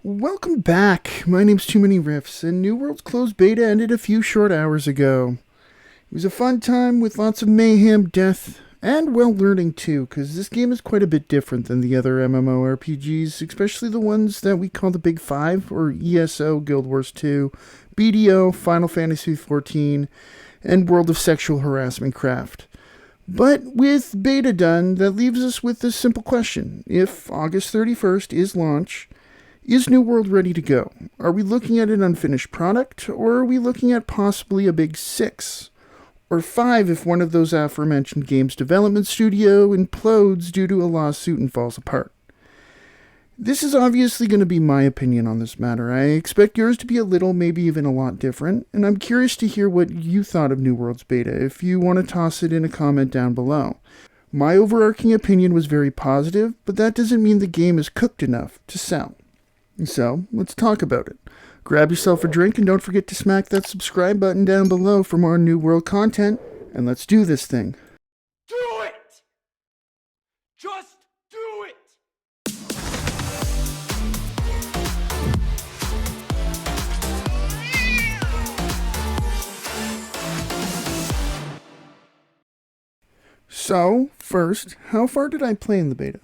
Welcome back. My name's Too Many Riffs, and New World's closed beta ended a few short hours ago. It was a fun time with lots of mayhem, death, and well learning too, because this game is quite a bit different than the other MMORPGs, especially the ones that we call the Big Five, or ESO, Guild Wars 2, BDO, Final Fantasy XIV, and World of Sexual Harassment Craft. But with beta done, that leaves us with this simple question. If August 31st is launch, is New World ready to go? Are we looking at an unfinished product, or are we looking at possibly a big 6? Or 5 if one of those aforementioned games development studio implodes due to a lawsuit and falls apart? This is obviously going to be my opinion on this matter. I expect yours to be a little, maybe even a lot different, and I'm curious to hear what you thought of New World's beta if you want to toss it in a comment down below. My overarching opinion was very positive, but that doesn't mean the game is cooked enough to sell. So, let's talk about it. Grab yourself a drink and don't forget to smack that subscribe button down below for more New World content, and let's do this thing. Do it! Just do it! So, first, how far did I play in the beta?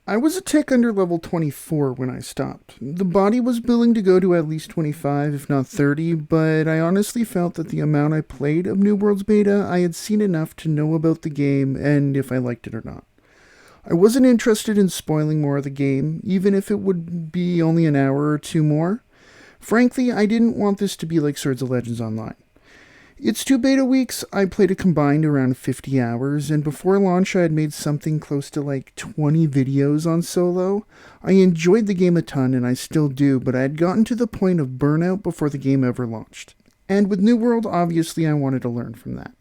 I was a tick under level 24 when I stopped. The body was willing to go to at least 25, if not 30, but I honestly felt that the amount I played of New World's beta, I had seen enough to know about the game and if I liked it or not. I wasn't interested in spoiling more of the game, even if it would be only an hour or two more. Frankly, I didn't want this to be like Swords of Legends Online. Its 2 beta weeks, I played a combined around 50 hours, and before launch I had made something close to like 20 videos on solo. I enjoyed the game a ton, and I still do, but I had gotten to the point of burnout before the game ever launched. And with New World, obviously I wanted to learn from that.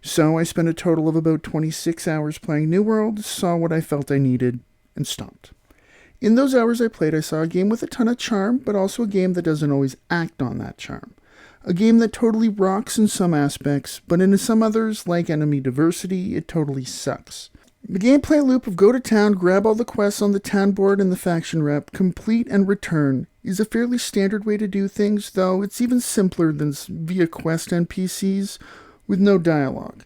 So I spent a total of about 26 hours playing New World, saw what I felt I needed, and stopped. In those hours I played, I saw a game with a ton of charm, but also a game that doesn't always act on that charm. A game that totally rocks in some aspects, but in some others, like enemy diversity, it totally sucks. The gameplay loop of go to town, grab all the quests on the town board and the faction rep, complete and return, is a fairly standard way to do things, though it's even simpler than via quest NPCs with no dialogue.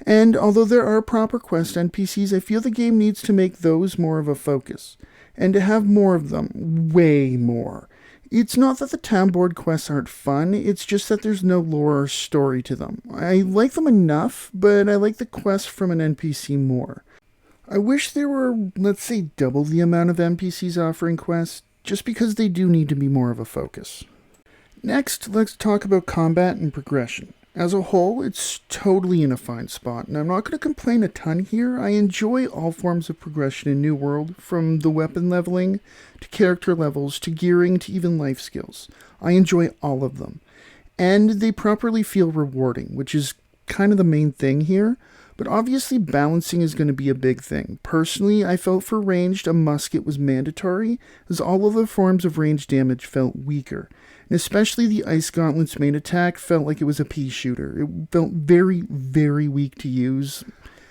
And although there are proper quest NPCs, I feel the game needs to make those more of a focus, and to have more of them, way more. It's not that the town board quests aren't fun, it's just that there's no lore or story to them. I like them enough, but I like the quests from an NPC more. I wish there were, let's say, double the amount of NPCs offering quests, just because they do need to be more of a focus. Next, let's talk about combat and progression. As a whole, it's totally in a fine spot, and I'm not going to complain a ton here. I enjoy all forms of progression in New World, from the weapon leveling, to character levels, to gearing, to even life skills. I enjoy all of them. And they properly feel rewarding, which is kind of the main thing here. But obviously balancing is going to be a big thing. Personally, I felt for ranged a musket was mandatory, as all other forms of ranged damage felt weaker. And especially the Ice Gauntlet's main attack felt like it was a pea shooter. It felt very, very weak to use.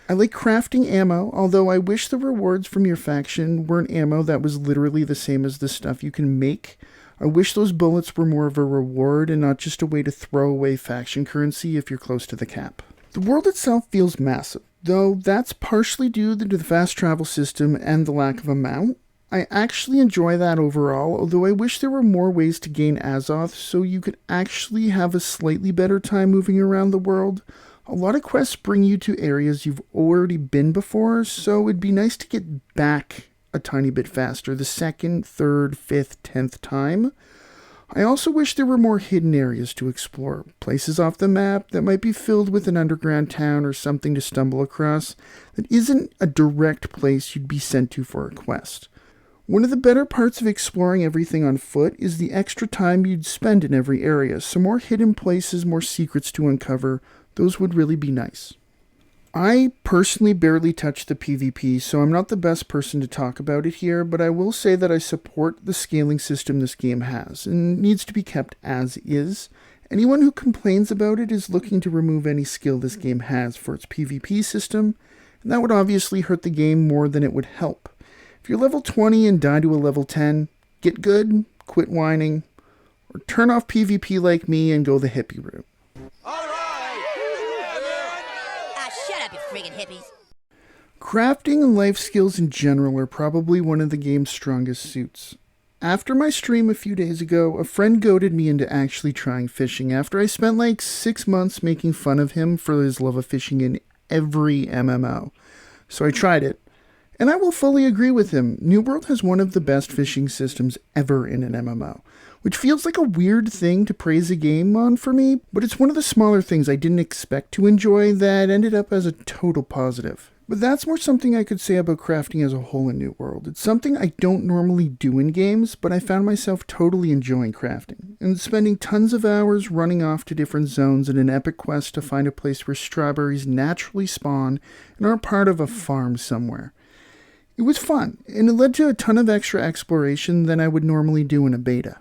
I like crafting ammo, although I wish the rewards from your faction weren't ammo that was literally the same as the stuff you can make. I wish those bullets were more of a reward and not just a way to throw away faction currency if you're close to the cap. The world itself feels massive, though that's partially due to the fast travel system and the lack of a mount. I actually enjoy that overall, although I wish there were more ways to gain Azoth so you could actually have a slightly better time moving around the world. A lot of quests bring you to areas you've already been before, so it'd be nice to get back a tiny bit faster the second, third, fifth, 10th time. I also wish there were more hidden areas to explore, places off the map that might be filled with an underground town or something to stumble across that isn't a direct place you'd be sent to for a quest. One of the better parts of exploring everything on foot is the extra time you'd spend in every area, so more hidden places, more secrets to uncover, those would really be nice. I personally barely touch the PvP, so I'm not the best person to talk about it here, but I will say that I support the scaling system this game has, and needs to be kept as is. Anyone who complains about it is looking to remove any skill this game has for its PvP system, and that would obviously hurt the game more than it would help. If you're level 20 and die to a level 10, get good, quit whining, or turn off PvP like me and go the hippie route. Shut up, you friggin' hippies. Crafting and life skills in general are probably one of the game's strongest suits. After my stream a few days ago, a friend goaded me into actually trying fishing after I spent like 6 months making fun of him for his love of fishing in every MMO. So I tried it, and I will fully agree with him. New World has one of the best fishing systems ever in an MMO, which feels like a weird thing to praise a game on for me, but it's one of the smaller things I didn't expect to enjoy that ended up as a total positive. But that's more something I could say about crafting as a whole in New World. It's something I don't normally do in games, but I found myself totally enjoying crafting, and spending tons of hours running off to different zones in an epic quest to find a place where strawberries naturally spawn and are part of a farm somewhere. It was fun, and it led to a ton of extra exploration than I would normally do in a beta.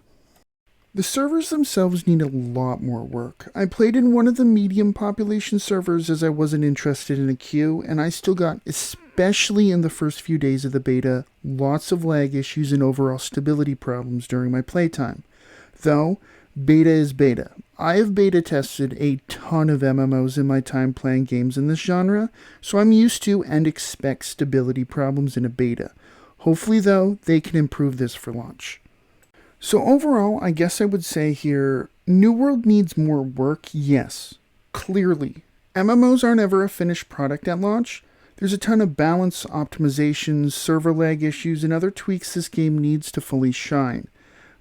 The servers themselves need a lot more work. I played in one of the medium population servers as I wasn't interested in a queue, and I still got, especially in the first few days of the beta, lots of lag issues and overall stability problems during my playtime. Though, beta is beta. I have beta tested a ton of MMOs in my time playing games in this genre, so I'm used to and expect stability problems in a beta. Hopefully though, they can improve this for launch. So overall, I guess I would say here, New World needs more work, yes, clearly. MMOs aren't ever a finished product at launch. There's a ton of balance, optimizations, server lag issues, and other tweaks this game needs to fully shine.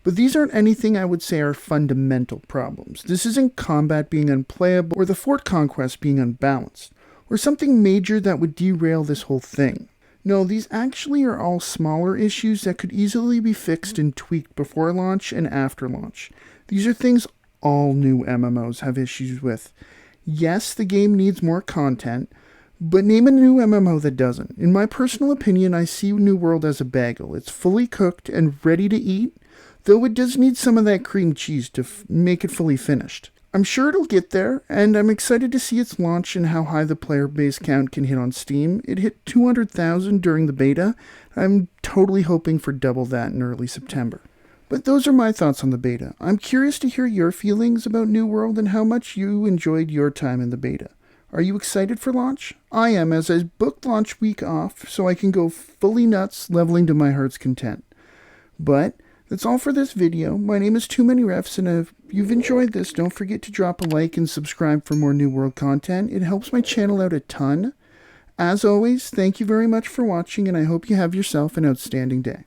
But these aren't anything I would say are fundamental problems. This isn't combat being unplayable or the fort conquest being unbalanced, or something major that would derail this whole thing. No, these actually are all smaller issues that could easily be fixed and tweaked before launch and after launch. These are things all new MMOs have issues with. Yes, the game needs more content, but name a new MMO that doesn't. In my personal opinion, I see New World as a bagel. It's fully cooked and ready to eat, though it does need some of that cream cheese to make it fully finished. I'm sure it'll get there, and I'm excited to see its launch and how high the player base count can hit on Steam. It hit 200,000 during the beta. I'm totally hoping for double that in early September. But those are my thoughts on the beta. I'm curious to hear your feelings about New World and how much you enjoyed your time in the beta. Are you excited for launch? I am, as I booked launch week off so I can go fully nuts, leveling to my heart's content. But that's all for this video. My name is Too Many Refs, and if you've enjoyed this, don't forget to drop a like and subscribe for more New World content. It helps my channel out a ton. As always, thank you very much for watching, and I hope you have yourself an outstanding day.